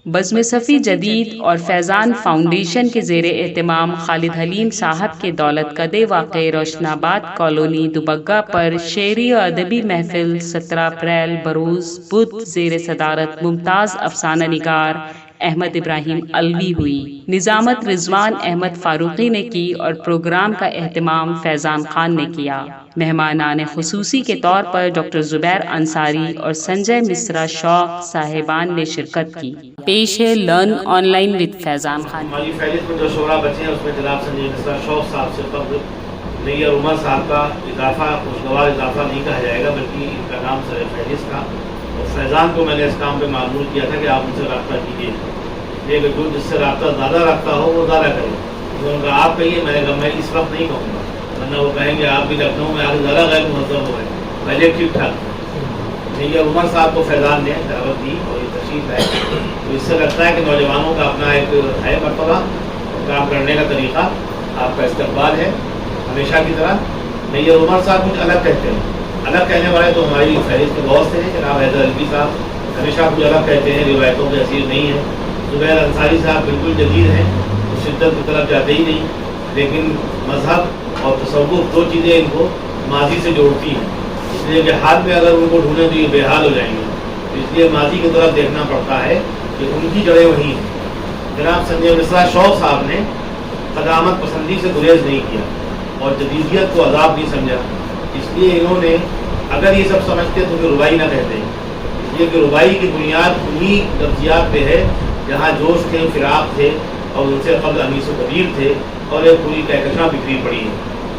بزم صفی جدید اور فیضان فاؤنڈیشن کے زیر اہتمام خالد حلیم صاحب کے دولت کدے واقع روشن آباد کالونی دوبگہ پر شعری و ادبی محفل 17 اپریل بروز بدھ زیر صدارت ممتاز افسانہ نگار احمد ابراہیم علوی ہوئی۔ نظامت رضوان احمد فاروقی نے کی اور پروگرام کا اہتمام فیضان خان نے کیا۔ مہمانان خصوصی کے طور پر ڈاکٹر زبیر انصاری اور سنجے مصرا شوق صاحبان نے شرکت کی۔ پیش ہے لرن آن لائن وتھ فیضان خان۔ ہماری فہرست میں جو شعراء بچے ہیں اس میں جناب سنجے مصرا شوق صاحب سے قبل نیر عمر صاحب کا اضافہ خوشگوار اضافہ نہیں کہا جائے گا بلکہ ان کا نام سر فہرست تھا، اور فیضان کو میں نے اس کام پہ معمول کیا تھا کہ آپ ان سے رابطہ کیجیے، یہ کہ جس سے رابطہ زیادہ رکھتا ہو وہ زیادہ کرے۔ انہوں نے کہا آپ کہیے، میں نے کہا میں اس وقت نہیں کہوں گا، ورنہ وہ کہیں گے آپ بھی لکھنؤ میں آگے زیادہ غیر مہذب ہو گئے، پہلے ٹھیک ٹھاک۔ نیر عمر صاحب کو فیضان نے دعوت دی اور یہ تشریف ہے، تو اس سے لگتا ہے کہ نوجوانوں کا اپنا ایک ہے مرتبہ کام کرنے کا طریقہ، آپ کا استقبال ہے ہمیشہ کی طرح۔ نیر عمر صاحب کچھ الگ کہتے ہیں، الگ کہنے والے تو ہماری فہرست میں بہت سے ہیں، جناب حیدر علوی صاحب ہمیشہ کچھ الگ کہتے ہیں، روایتوں کے اسیر نہیں ہیں۔ زبیر انصاری صاحب بالکل جدید ہیں، وہ شدت کی طرف جاتے ہی نہیں، لیکن مذہب اور تصوف دو چیزیں ان کو ماضی سے جوڑتی ہیں، اس لیے کہ حال میں اگر ان کو ڈھونڈیں تو یہ بے حال ہو جائیں گے، اس لیے ماضی کی طرف دیکھنا پڑتا ہے کہ ان کی جڑیں وہی ہیں۔ جناب سنجے مصرا شوق صاحب نے قدامت پسندی سے گریز نہیں کیا اور جدیدیت کو عذاب نہیں سمجھا، اس لیے انہوں نے اگر یہ سب سمجھتے تو پھر ربائی نہ کہتے، اس لیے کہ ربائی کی بنیاد انہی لفظیات پہ ہے جہاں جوش تھے، فراق تھے، اور ان سے قبل انیس و کبیر تھے، اور ایک پوری کہکشاں بکھری پڑی ہے۔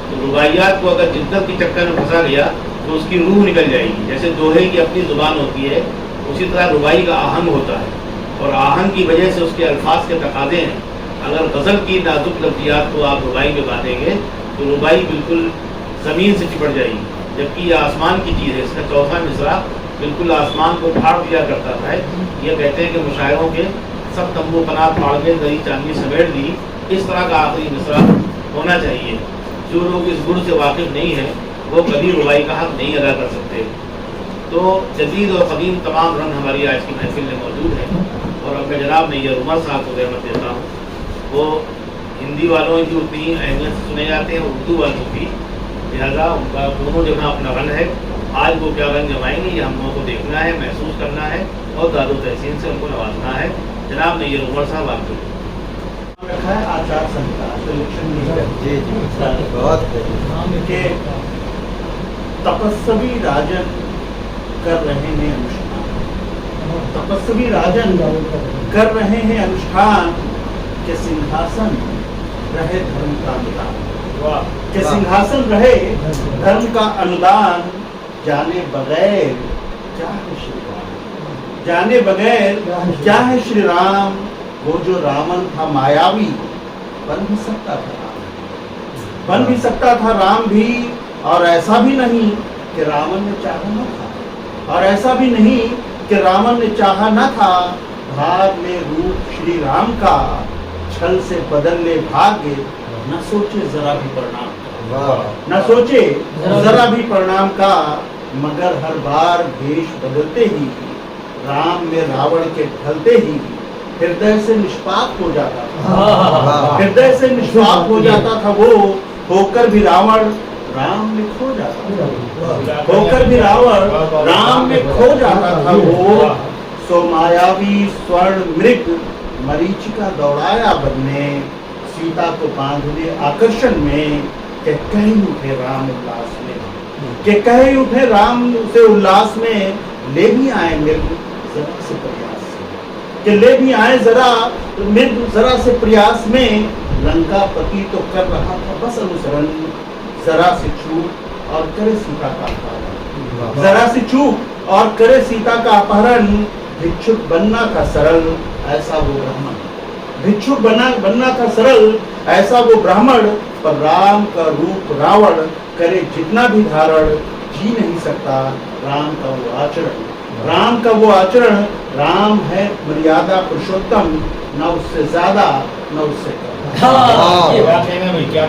تو رباعیات کو اگر جدت کی چکر میں پھنسا گیا تو اس کی روح نکل جائے گی، جیسے دوہے کی اپنی زبان ہوتی ہے اسی طرح ربائی کا آہنگ ہوتا ہے، اور آہنگ کی وجہ سے اس کے الفاظ کے تقاضے ہیں۔ اگر غزل کی نازک لفظیات کو آپ ربائی میں باندھیں گے تو ربائی بالکل زمین سے چپٹ جائے گی، جبکہ یہ آسمان کی چیز ہے۔ اس کا چوتھا مصرع بالکل آسمان کو پھاڑ دیا کرتا تھا، یہ کہتے ہیں کہ مشاعروں کے سب تمبو پناہ پھاڑ کے دری چاندنی سمیٹ دی، اس طرح کا آخری مصرع ہونا چاہیے۔ جو لوگ اس گڑ سے واقف نہیں ہیں وہ کبھی ربائی کا حق نہیں ادا کر سکتے۔ تو جدید اور قدیم تمام رنگ ہماری آج کی محفل میں موجود ہیں، اور اب میں جناب نیر عمر صاحب کو رحمت دیتا ہوں۔ وہ ہندی والوں کی اتنی اہمیت سے سنے جاتے ہیں، اردو والوں کی، لہٰذا ان کا دونوں جگہ اپنا رنگ ہے۔ آج وہ کیا رنگ جمائیں گے یہ ہم لوگوں کو دیکھنا ہے، محسوس کرنا ہے، اور داد و تحسین سے ان کو نوازنا ہے۔ جناب نیر عمر صاحب آپ کو رکھا ہے آچار سنہتا کہ تپسوی راجن کر رہے ہیں انوشٹھان، تپسوی راجن کر رہے ہیں انوشٹھان، کہ سنگھاسن رہے دھرم کا انودان، کہ سنگھاسن رہے دھرم کا انودان، جانے بغیر کیا ہے شری رام، جانے بغیر کیا ہے شری رام، وہ جو رامن تھا مایاوی بن بھی سکتا تھا رام، بن بھی سکتا تھا رام بھی، اور ایسا بھی نہیں کہ رامن نے چاہا نہ تھا، اور ایسا بھی نہیں کہ رامن نے چاہا نہ تھا، بھاگ لے روپ شری رام کا، چھل سے بدل لے بھاگے، نہ سوچے ذرا بھی پرنام کا، نہ سوچے ذرا بھی پرنام کا، مگر ہر بار بھیش بدلتے ہی رام میں راوڑ کے ڈھلتے ہی ہردے سے نشپاک ہو جاتا تھا، ہردے سے نشپاک ہو جاتا تھا وہ، ہو کر بھی راوڑ رام میں کھو جاتا تھا، ہو کر بھی راوڑ رام میں کھو جاتا تھا وہ، سو مایاوی سورن مرگ مریچکا دوڑایا بننے، سیتا کو باندھ لے آکرشن میں، کہ کہیں اٹھے رام الاس میں، کہ کہیں اٹھے رام سے الاس میں، لے بھی آئے مرگ ذرا سے پریاس سے، کہ لے بھی آئے مرگ ذرا سے پریاس میں، لنکا پتی تو کر رہا تھا بس انوسرن، ذرا سی چوک اور کرے سیتا کا اپہرن، ذرا سی چوک اور کرے سیتا کا اپہرن، بھکشک بننا تھا سرل ایسا وہ برہمن، بھکشک بننا تھا سرل ایسا وہ برہمن، پر رام کا روپ راوڑ کرے جتنا بھی دھارڑ، جی نہیں سکتا رام کا وہ آچرن، رام کا وہ آچرن، رام ہے مریادہ پرشوتم، نہ اس سے زیادہ نہ اس سے کم،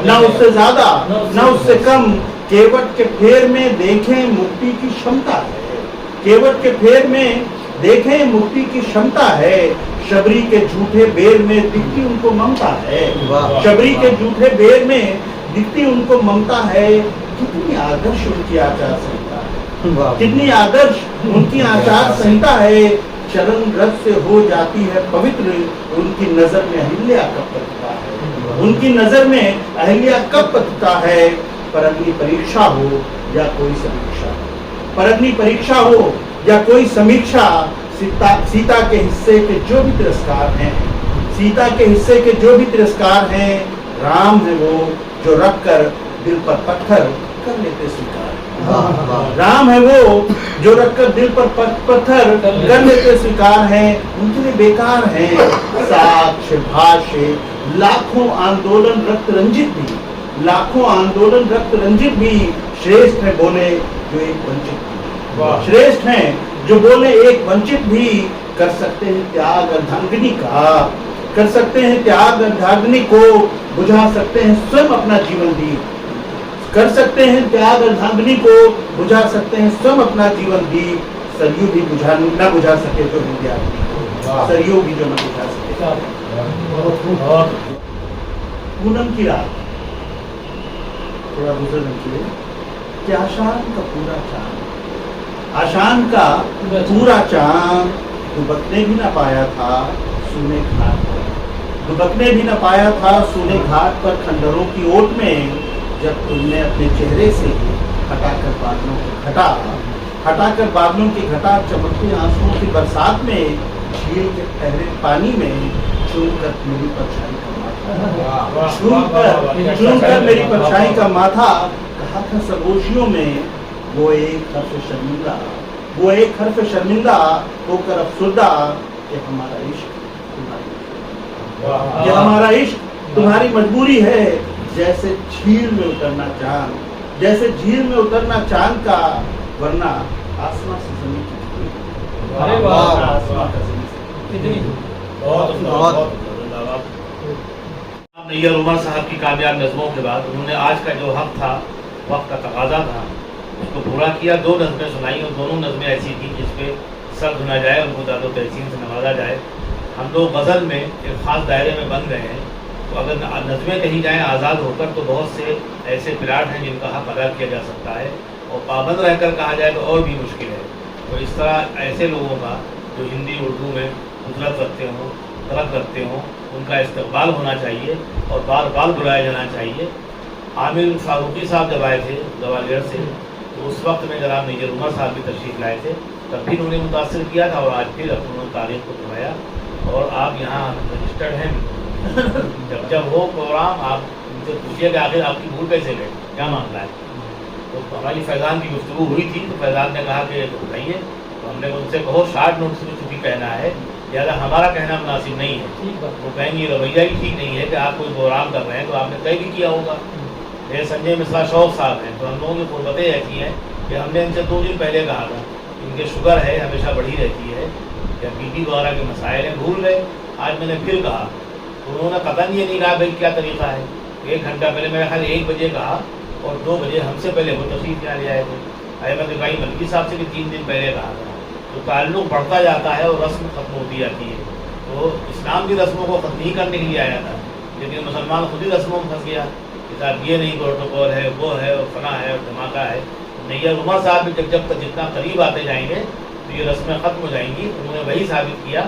نہ اس سے زیادہ نہ اس سے کم، کیوٹ کے پھیر میں دیکھیں مکتی کی شمتا ہے، کیوٹ کے پھیر میں دیکھیں مکتی کی شمتا ہے، शबरी के झूठे बेर में दिखती उनको ममता है, वाह। शबरी के झूठे बेर में दिखती उनको ममता है। कितनी आदर्श उनकी आचार संहिता है, कितनी आदर्श उनकी आचार संहिता है। चरण रथ से हो जाती है पवित्र, उनकी नजर में अहिल्या कब पतिता है, उनकी नजर में अहिल्या कब पतिता है। पर अग्नि परीक्षा हो या कोई समीक्षा, पर अग्नि परीक्षा हो या कोई समीक्षा, सीता के हिस्से के जो भी तिरस्कार हैं, सीता के हिस्से के जो भी तिरस्कार हैं, राम है वो जो रख कर दिल पर पत्थर कर लेते स्वीकार। राम है वो जो रखकर दिल पर पत्थर कर लेते स्वीकार हैं, उनके लिए बेकार हैं साक्ष्य भाष्य लाखों आंदोलन रक्त रंजित भी, लाखों आंदोलन रक्त रंजित भी। श्रेष्ठ है बोले जो एक वंचित भी, श्रेष्ठ है जो बोले एक वंचित भी। कर सकते हैं त्याग अर्धांगिनी का, कर सकते हैं त्याग अर्धांगिनी को, बुझा सकते हैं स्वयं अपना जीवन दीप, कर सकते हैं त्याग अर्धांगिनी को, बुझा सकते हैं स्वयं अपना जीवन दीप। सरयू भी न बुझा सके जो विद्यार्थी, सरयू भी जो न बुझा सके। पूनम की रात, थोड़ा दूसरे रंग के लिए, कि आशान का पूरा चांद, आशान का पूरा चांद दुबकने भी न पाया था सूने घाट पर, दुबकने भी न पाया था सूने घाट पर खंडरों की ओट में। जब तुमने अपने चेहरे से हटाकर बादलों की घटा, हटाकर बादलों की घटा, चमकती आंसुओं की बरसात में, झील के ठहरे पानी में चूमकर मेरी परछाई का माथा, चूमकर मेरी परछाई का माथा। कहा था सरगोशियों में वो एक हर्फ शर्मिंदा, वो एक हर्फ शर्मिंदा होकर अफसुर्दा कि हमारा इश्क तुम्हारी, कि हमारा इश्क तुम्हारी मजबूरी है। जैसे झील में उतरना चांद, जैसे झील में उतरना चांद का, वरना आसमां से जमीन की दूरी। अरे वाह, आसमां का जमीन से कितनी नैयर उमर साहब की कामयाब नज़मों के बाद उन्होंने आज का जो हक था, वक्त का तकाजा था, उसको पूरा किया। 2 नज़में सुनाई और दोनों नज़में ऐसी थी जिसपे सर धुना जाए, उनको दादो तहसीन से नवाजा जाए। हम लोग गज़ल में एक ख़ास दायरे में बन गए हैं, तो अगर नज़में कही जाएँ आज़ाद होकर तो बहुत से ऐसे प्लाट हैं जिनका हक अदा किया जा सकता है, और पाबंद रहकर कहा जाए तो और भी मुश्किल है। तो इस तरह ऐसे लोगों का जो हिंदी उर्दू में कुदरत रखते हों, तरक रखते हों, उनका इस्तेमाल होना चाहिए और बार बार बुलाया जाना चाहिए। आमिर फारूकी साहब जब आए थे ग्वालियर से, तो उस वक्त में जनाब नैयर उमर साहब भी तशरीफ़ लाए थे, तब भी उन्होंने मुतासर किया था और आज फिर उन्होंने तारीख को दोहराया। और आप यहाँ रजिस्टर्ड हैं, जब हो प्रोग्राम आप उनसे पूछिए कि आखिर आपकी भूल कैसे गई, क्या मामला है। तो हमारी फैज़ान की गुफ्तगू हुई थी, तो फैज़ान ने कहा कि बताइए, तो हमने उनसे कहो शार्ट नोटिस में चूँकि कहना है, ज़्यादा हमारा कहना मुनासिब नहीं है। वो कहेंगे रवैया ही ठीक नहीं है कि आप कोई प्रोग्राम कर रहे हैं तो आपने तय भी किया होगा। ये संजय मिश्रा शौक साहब हैं, तो हम लोगों की क़ुर्बतें ऐसी हैं कि हमने इनसे 2 दिन पहले कहा था, इनके शुगर है हमेशा बढ़ी रहती है, या बीपी वगैरह के मसाइल हैं, भूल गए। आज मैंने फिर कहा, तो उन्होंने कतन ये नहीं कहा भाई क्या तरीक़ा है। 1 घंटा पहले मेरा ख्याल 1 बजे कहा और 2 बजे हमसे पहले वो तशरीफ़ यहाँ ले आए थे। अहमद रिफाई मलकी साहब से भी 3 दिन पहले कहा था। तो ताल्लुक़ बढ़ता जाता है और रस्म ख़त्म होती जाती है। तो इस्लाम की रस्मों को ख़त्म नहीं करने के लिए आया था, लेकिन मुसलमान खुद ही रस्मों में फंस गया कि साहब ये नहीं प्रोटोकॉल है, वो है और फना है और धमाका है। नैयर उमर साहब भी जब तक जितना करीब आते जाएंगे तो ये रस्में ख़त्म हो जाएंगी। उन्होंने वही साबित किया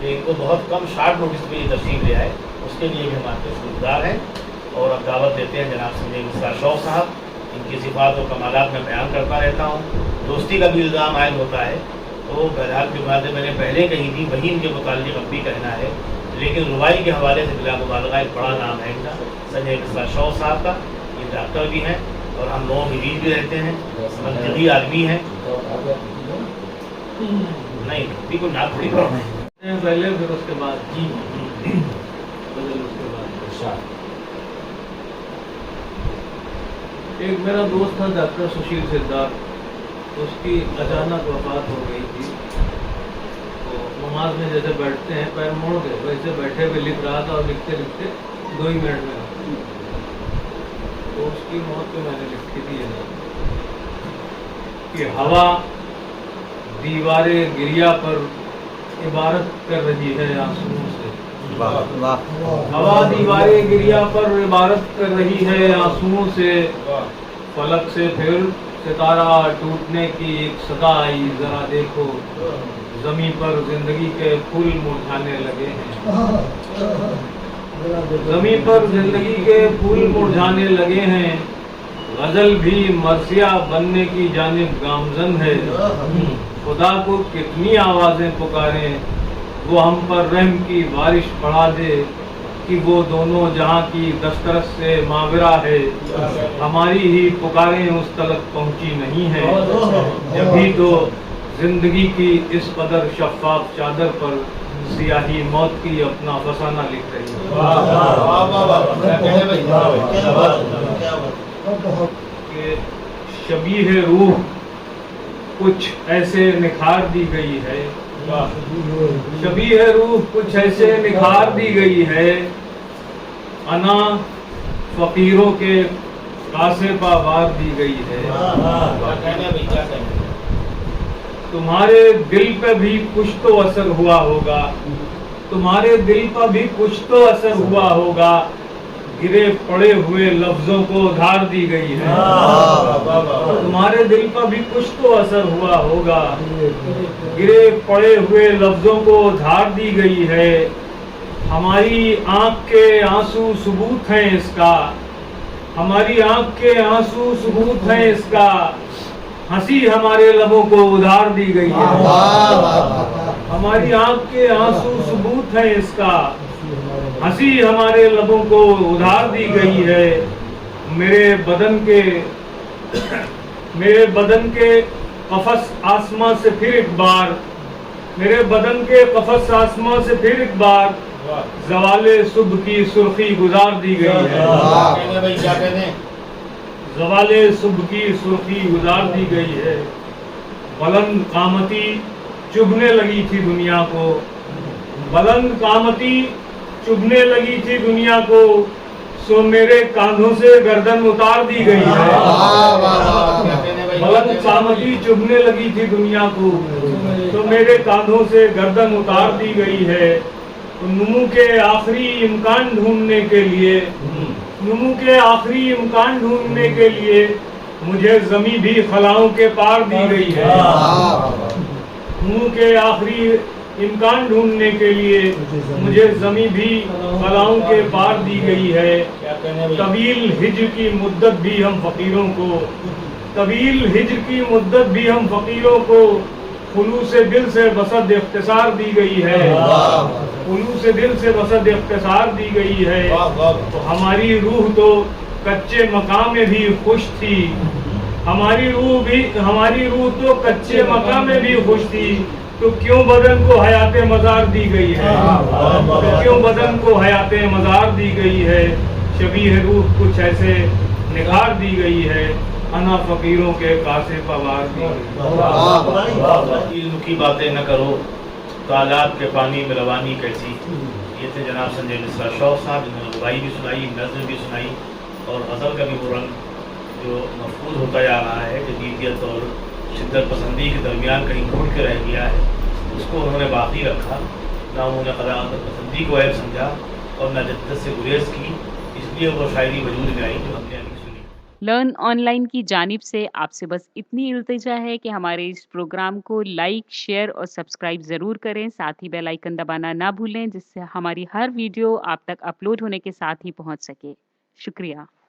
कि इनको बहुत कम शार्ट नोटिस पर ये तशरीफ़ ले आए, उसके लिए भी हम आपके शुक्रगुज़ार हैं। और अब दावत देते हैं जनाब संजय मिश्रा शौक साहब, इनकी सिफ़ात और कमालात में बयान करता रहता हूँ। दोस्ती का भी इल्ज़ाम आयद होता है, तो बहरहाल की बातें मैंने पहले कही थी, वही इनके मुताल्लिक़ अब भी कहना है। लेकिन रुबाई के हवाले से बिला मुबालगा एक बड़ा नाम है इनका, संजय मिश्रा शौक साहब का। ये डॉक्टर भी हैं और हम लोगों के बीच भी रहते हैं, मंतकी आदमी हैं। नहीं बिल्कुल ना थोड़ी पहले फिर उसके बाद जी उसके बाद एक मेरा दोस्त था डॉक्टर सुशील सिद्धार्थ, उसकी अचानक वफात हो गई थी। तो नमाज में जैसे बैठते हैं पैर मोड़ गए, वैसे बैठे हुए लिख रहा था और लिखते लिखते 2 ही मिनट में तो उसकी मौत पे मैंने लिखी थी कि हवा दीवारे गिरिया पर इबारत कर रही है आंसुओं से। हवा दीवारें गिरिया पर इबारत कर रही है आंसुओं से। फलक से फिर सितारा टूटने की एक सदा आई, जरा देखो जमीन पर जिंदगी के फूल मुरझाने लगे हैं। जमीन पर जिंदगी के फूल मुरझाने लगे हैं। गजल भी मरसिया बनने की जानिब गामजन है। खुदा को कितनी आवाजें पुकारें, वो हम पर रहम की बारिश पड़ा दे, कि वो दोनों जहां की दस्तरस से माविरा है। हमारी ही पुकारें उस तलक पहुंची नहीं है, जब भी तो जिंदगी की इस कदर शफाफ चादर पर सियाही मौत की अपना फसाना लिख रही है। कि शबीह रूह कुछ ऐसे निखार दी गई है, शबीह रूह कुछ ऐसे निखार दी गई है। अना फकीरों के कासे पावार दी गई है। तुम्हारे दिल पे भी कुछ तो असर हुआ होगा, तुम्हारे दिल पर भी कुछ तो असर हुआ होगा। गिरे पड़े हुए लफ्जों को उधार दी गई है। तुम्हारे दिल पर भी कुछ तो असर हुआ होगा, गिरे पड़े हुए लफ्जों को उधार दी गई है। हमारी आंख के आंसू सबूत हैं इसका, हमारी आंख के आंसू सबूत हैं इसका। हंसी हमारे लबों को उधार दी गई है। हमारी आंख के आंसू सबूत हैं इसका, हंसी हमारे लबों को उधार दी गई है। मेरे बदन के कफस आसमां से फिर एक बार, मेरे बदन के कफस आसमां से फिर एक बार ज़वाले सुबह की सुर्खी गुजार दी गई है। ज़वाले सुबह की सुर्खी गुजार दी गई है। बुलंद कामती चुभने लगी थी दुनिया को, बुलंद कामती चुभने लगी थी दुनिया को, सो मेरे कांधों से गर्दन उतार दी गई है। बुलंद कामती चुभने लगी थी दुनिया को, तो मेरे कांधों से गर्दन उतार दी गई है। तो नुमू के आखिरी इम्कान ढूंढने के लिए, नुमू के आखिरी इम्कान ढूंढने के लिए मुझे जमी भी खलाओं के पार दी गई है। नुमू के आखिरी इम्कान ढूंढने के लिए मुझे जमी भी खलाओं के पार दी गई है। तवील हिज्र की मुद्दत भी हम फकीरों को, तवील हिज्र की मुद्दत भी हम फकीरों को खुलूस दिल से बसद इख्तिसार दी गई है। खुलूस दिल से बसद इख्तिसार दी गई है। तो हमारी रूह तो कच्चे मकाम में भी खुश थी, हमारी रूह तो कच्चे मकाम में भी खुश थी। तो क्यों बदन को हयाते मजार दी गई है, तो क्यों बदन को हयाते मजार दी गई है। शबीह रूह कुछ ऐसे निखार दी गई है, अना फकीरों के कासे पवार दी गई। इल्म की बातें न करो, तालाब के पानी में रवानी कैसी। ये थे जनाब संजय मिश्रा शौक़ साहब, जिन्होंने रुबाई भी सुनाई, नज़्म भी सुनाई, और गज़ल का भी वो रंग जो मफकूद होता जा रहा है, जदीदियत और शिद्दत पसंदी के दरमियान कहीं घूट के रह गया है, उसको उन्होंने बाकी रखा। ना उन्होंने क़दाअत पसंदी को ऐब समझा और न जद्दत से गुरेज की, इसलिए वो शायरी वजूद में आई जो हमने अभी सुनी। लर्न ऑनलाइन की जानिब से आपसे बस इतनी इल्तिजा है कि हमारे इस प्रोग्राम को लाइक, शेयर और सब्सक्राइब ज़रूर करें। साथ ही बेल आइकन दबाना ना भूलें, जिससे हमारी हर वीडियो आप तक अपलोड होने के साथ ही पहुंच सके। शुक्रिया।